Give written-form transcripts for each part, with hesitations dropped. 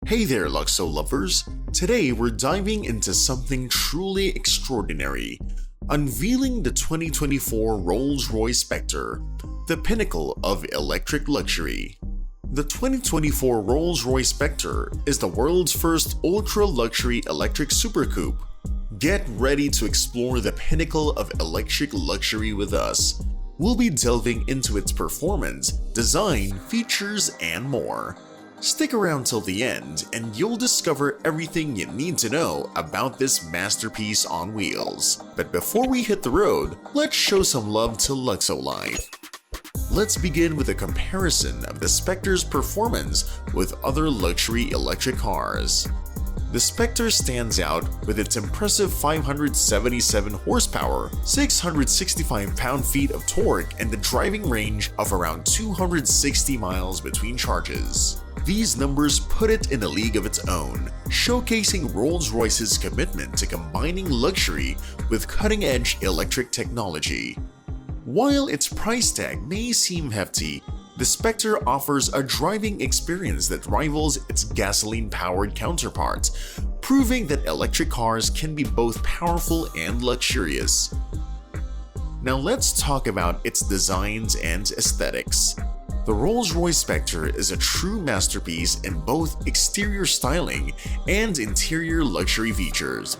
Hey there, Luxo lovers! Today we're diving into something truly extraordinary, unveiling the 2024 Rolls-Royce Spectre, the pinnacle of electric luxury. The 2024 Rolls-Royce Spectre is the world's first ultra-luxury electric super coupe. Get ready to explore the pinnacle of electric luxury with us. We'll be delving into its performance, design, features, and more. Stick around till the end and you'll discover everything you need to know about this masterpiece on wheels. But before we hit the road, let's show some love to Luxo-Life. Let's begin with a comparison of the Spectre's performance with other luxury electric cars. The Spectre stands out with its impressive 577 horsepower, 665 pound-feet of torque, and the driving range of around 260 miles between charges. These numbers put it in a league of its own, showcasing Rolls-Royce's commitment to combining luxury with cutting-edge electric technology. While its price tag may seem hefty, the Spectre offers a driving experience that rivals its gasoline-powered counterparts, proving that electric cars can be both powerful and luxurious. Now let's talk about its designs and aesthetics. The Rolls-Royce Spectre is a true masterpiece in both exterior styling and interior luxury features.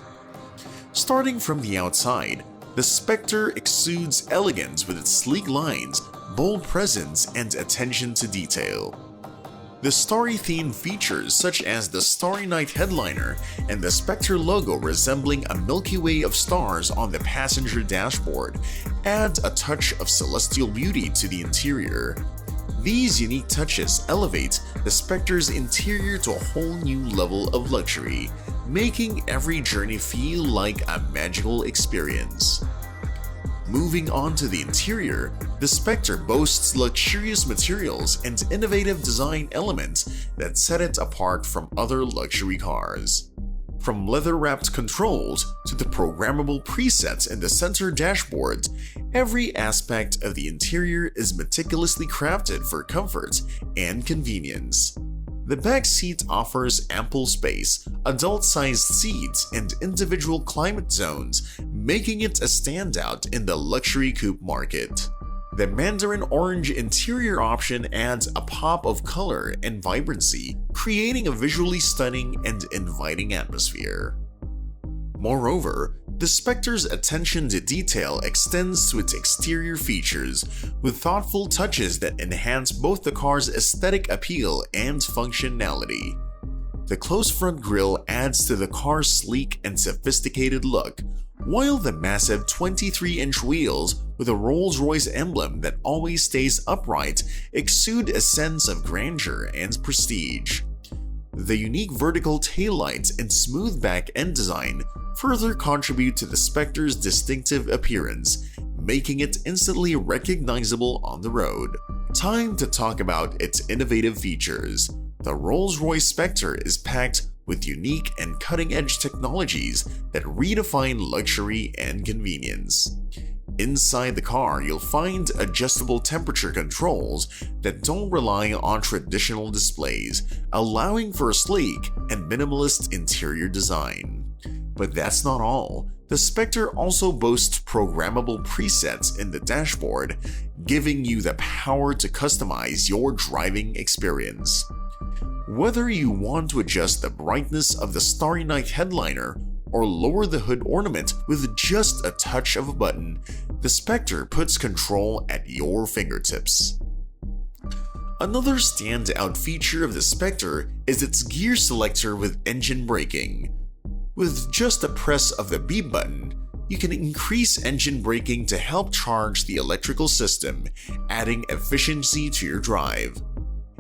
Starting from the outside, the Spectre exudes elegance with its sleek lines, bold presence, and attention to detail. The starry-themed features such as the Starry Night headliner and the Spectre logo resembling a Milky Way of stars on the passenger dashboard add a touch of celestial beauty to the interior. These unique touches elevate the Spectre's interior to a whole new level of luxury, making every journey feel like a magical experience. Moving on to the interior, the Spectre boasts luxurious materials and innovative design elements that set it apart from other luxury cars. From leather-wrapped controls to the programmable presets in the center dashboard, every aspect of the interior is meticulously crafted for comfort and convenience. The back seat offers ample space, adult-sized seats, and individual climate zones, making it a standout in the luxury coupe market. The mandarin orange interior option adds a pop of color and vibrancy, creating a visually stunning and inviting atmosphere. Moreover, the Spectre's attention to detail extends to its exterior features, with thoughtful touches that enhance both the car's aesthetic appeal and functionality. The closed front grille adds to the car's sleek and sophisticated look, while the massive 23-inch wheels with a Rolls-Royce emblem that always stays upright exude a sense of grandeur and prestige. The unique vertical taillights and smooth back end design further contribute to the Spectre's distinctive appearance, making it instantly recognizable on the road. Time to talk about its innovative features. The Rolls-Royce Spectre is packed with unique and cutting-edge technologies that redefine luxury and convenience. Inside the car, you'll find adjustable temperature controls that don't rely on traditional displays, allowing for a sleek and minimalist interior design. But that's not all. The Spectre also boasts programmable presets in the dashboard, giving you the power to customize your driving experience. Whether you want to adjust the brightness of the Starry Night headliner or lower the hood ornament with just a touch of a button, the Spectre puts control at your fingertips. Another standout feature of the Spectre is its gear selector with engine braking. With just a press of the B button, you can increase engine braking to help charge the electrical system, adding efficiency to your drive.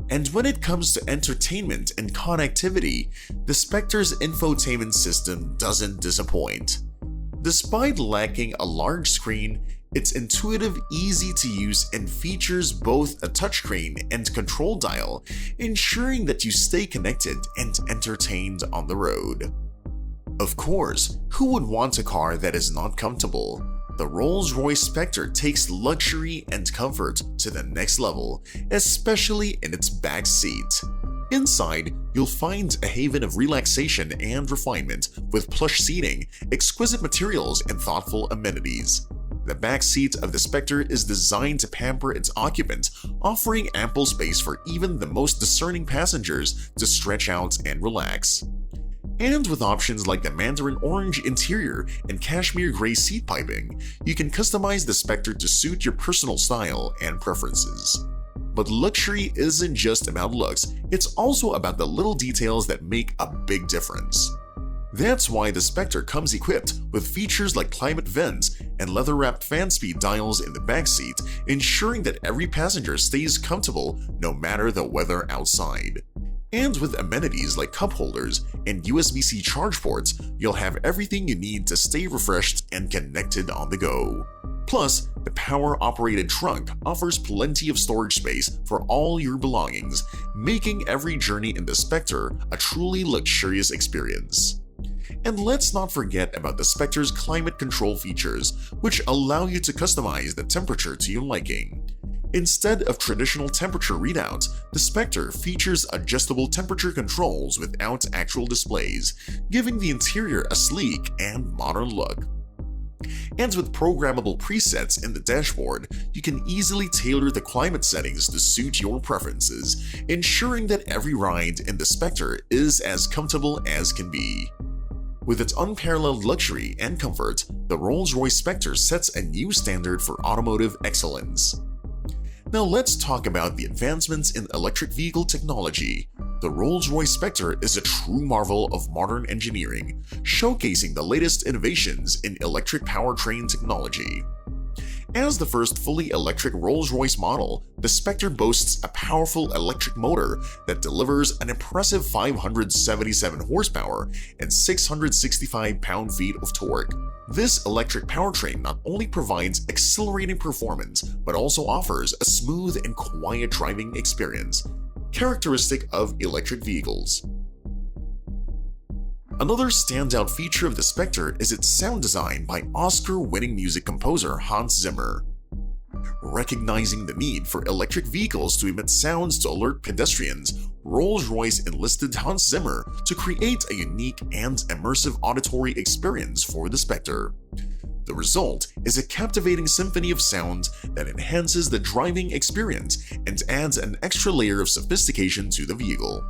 And when it comes to entertainment and connectivity, the Spectre's infotainment system doesn't disappoint. Despite lacking a large screen, it's intuitive, easy to use, and features both a touchscreen and control dial, ensuring that you stay connected and entertained on the road. Of course, who would want a car that is not comfortable? The Rolls-Royce Spectre takes luxury and comfort to the next level, especially in its back seat. Inside, you'll find a haven of relaxation and refinement with plush seating, exquisite materials, and thoughtful amenities. The back seat of the Spectre is designed to pamper its occupant, offering ample space for even the most discerning passengers to stretch out and relax. And with options like the mandarin orange interior and cashmere gray seat piping, you can customize the Spectre to suit your personal style and preferences. But luxury isn't just about looks, it's also about the little details that make a big difference. That's why the Spectre comes equipped with features like climate vents and leather-wrapped fan speed dials in the backseat, ensuring that every passenger stays comfortable no matter the weather outside. And with amenities like cup holders and USB-C charge ports, you'll have everything you need to stay refreshed and connected on the go. Plus, the power-operated trunk offers plenty of storage space for all your belongings, making every journey in the Spectre a truly luxurious experience. And let's not forget about the Spectre's climate control features, which allow you to customize the temperature to your liking. Instead of traditional temperature readouts, the Spectre features adjustable temperature controls without actual displays, giving the interior a sleek and modern look. And with programmable presets in the dashboard, you can easily tailor the climate settings to suit your preferences, ensuring that every ride in the Spectre is as comfortable as can be. With its unparalleled luxury and comfort, the Rolls-Royce Spectre sets a new standard for automotive excellence. Now let's talk about the advancements in electric vehicle technology. The Rolls-Royce Spectre is a true marvel of modern engineering, showcasing the latest innovations in electric powertrain technology. As the first fully electric Rolls-Royce model, the Spectre boasts a powerful electric motor that delivers an impressive 577 horsepower and 665 pound-feet of torque. This electric powertrain not only provides accelerating performance, but also offers a smooth and quiet driving experience, characteristic of electric vehicles. Another standout feature of the Spectre is its sound design by Oscar-winning music composer Hans Zimmer. Recognizing the need for electric vehicles to emit sounds to alert pedestrians, Rolls-Royce enlisted Hans Zimmer to create a unique and immersive auditory experience for the Spectre. The result is a captivating symphony of sound that enhances the driving experience and adds an extra layer of sophistication to the vehicle.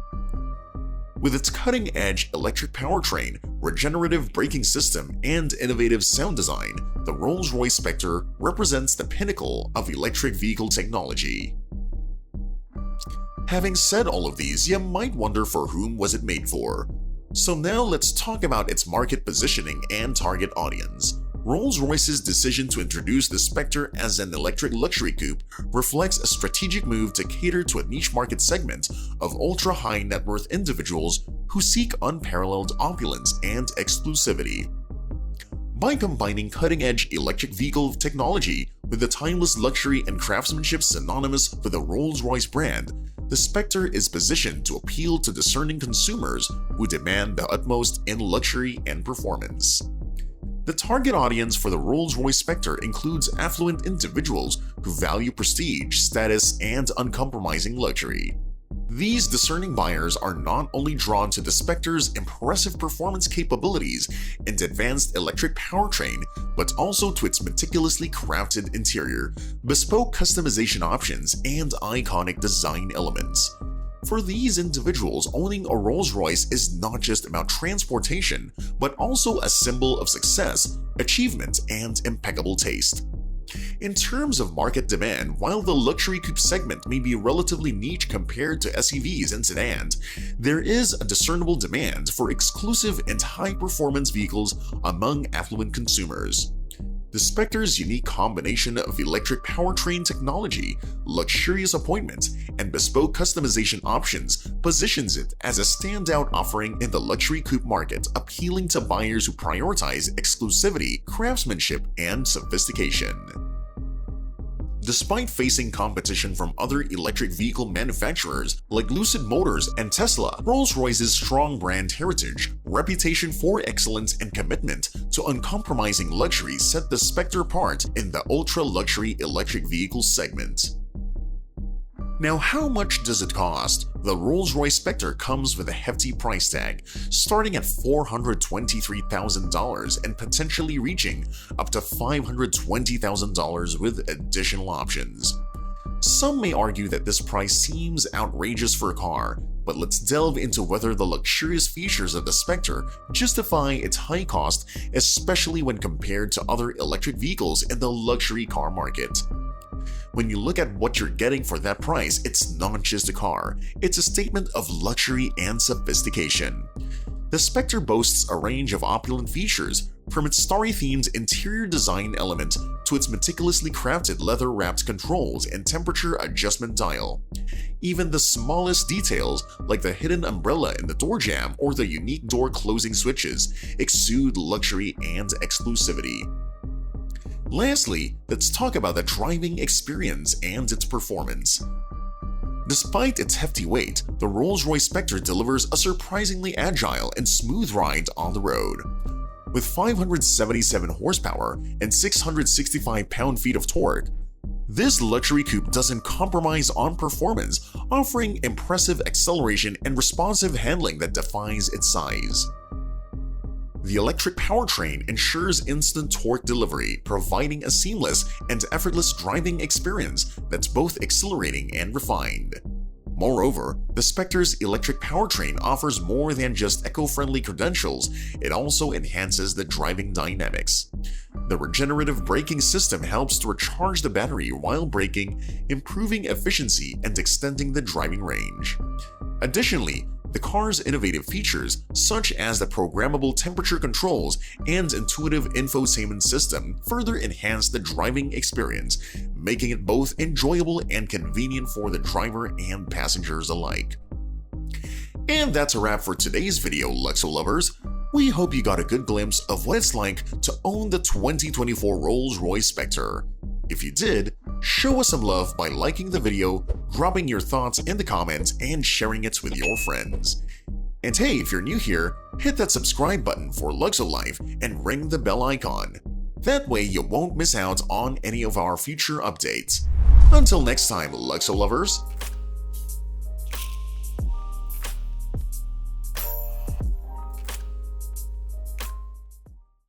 With its cutting-edge electric powertrain, regenerative braking system, and innovative sound design, the Rolls-Royce Spectre represents the pinnacle of electric vehicle technology. Having said all of these, you might wonder for whom was it made for. So now let's talk about its market positioning and target audience. Rolls-Royce's decision to introduce the Spectre as an electric luxury coupe reflects a strategic move to cater to a niche market segment of ultra-high net worth individuals who seek unparalleled opulence and exclusivity. By combining cutting-edge electric vehicle technology with the timeless luxury and craftsmanship synonymous with the Rolls-Royce brand, the Spectre is positioned to appeal to discerning consumers who demand the utmost in luxury and performance. The target audience for the Rolls-Royce Spectre includes affluent individuals who value prestige, status, and uncompromising luxury. These discerning buyers are not only drawn to the Spectre's impressive performance capabilities and advanced electric powertrain, but also to its meticulously crafted interior, bespoke customization options, and iconic design elements. For these individuals, owning a Rolls-Royce is not just about transportation, but also a symbol of success, achievement, and impeccable taste. In terms of market demand, while the luxury coupe segment may be relatively niche compared to SUVs and sedans, there is a discernible demand for exclusive and high-performance vehicles among affluent consumers. The Spectre's unique combination of electric powertrain technology, luxurious appointments, and bespoke customization options positions it as a standout offering in the luxury coupe market, appealing to buyers who prioritize exclusivity, craftsmanship, and sophistication. Despite facing competition from other electric vehicle manufacturers like Lucid Motors and Tesla, Rolls-Royce's strong brand heritage, reputation for excellence, and commitment to uncompromising luxury set the Spectre apart in the ultra-luxury electric vehicle segment. Now, how much does it cost? The Rolls-Royce Spectre comes with a hefty price tag, starting at $423,000 and potentially reaching up to $520,000 with additional options. Some may argue that this price seems outrageous for a car, but let's delve into whether the luxurious features of the Spectre justify its high cost, especially when compared to other electric vehicles in the luxury car market. When you look at what you're getting for that price, it's not just a car, it's a statement of luxury and sophistication. The Spectre boasts a range of opulent features, from its starry-themed interior design element to its meticulously crafted leather-wrapped controls and temperature adjustment dial. Even the smallest details, like the hidden umbrella in the door jamb or the unique door closing switches, exude luxury and exclusivity. Lastly, let's talk about the driving experience and its performance. Despite its hefty weight, the Rolls-Royce Spectre delivers a surprisingly agile and smooth ride on the road. With 577 horsepower and 665 pound-feet of torque, this luxury coupe doesn't compromise on performance, offering impressive acceleration and responsive handling that defies its size. The electric powertrain ensures instant torque delivery, providing a seamless and effortless driving experience that's both exhilarating and refined. Moreover, the Spectre's electric powertrain offers more than just eco-friendly credentials, it also enhances the driving dynamics. The regenerative braking system helps to recharge the battery while braking, improving efficiency and extending the driving range. Additionally, the car's innovative features, such as the programmable temperature controls and intuitive infotainment system, further enhance the driving experience, making it both enjoyable and convenient for the driver and passengers alike. And that's a wrap for today's video, Luxo lovers. We hope you got a good glimpse of what it's like to own the 2024 Rolls-Royce Spectre. If you did, show us some love by liking the video, dropping your thoughts in the comments, and sharing it with your friends. And hey, if you're new here, hit that subscribe button for Luxo-Life and ring the bell icon. That way you won't miss out on any of our future updates. Until next time, Luxo lovers.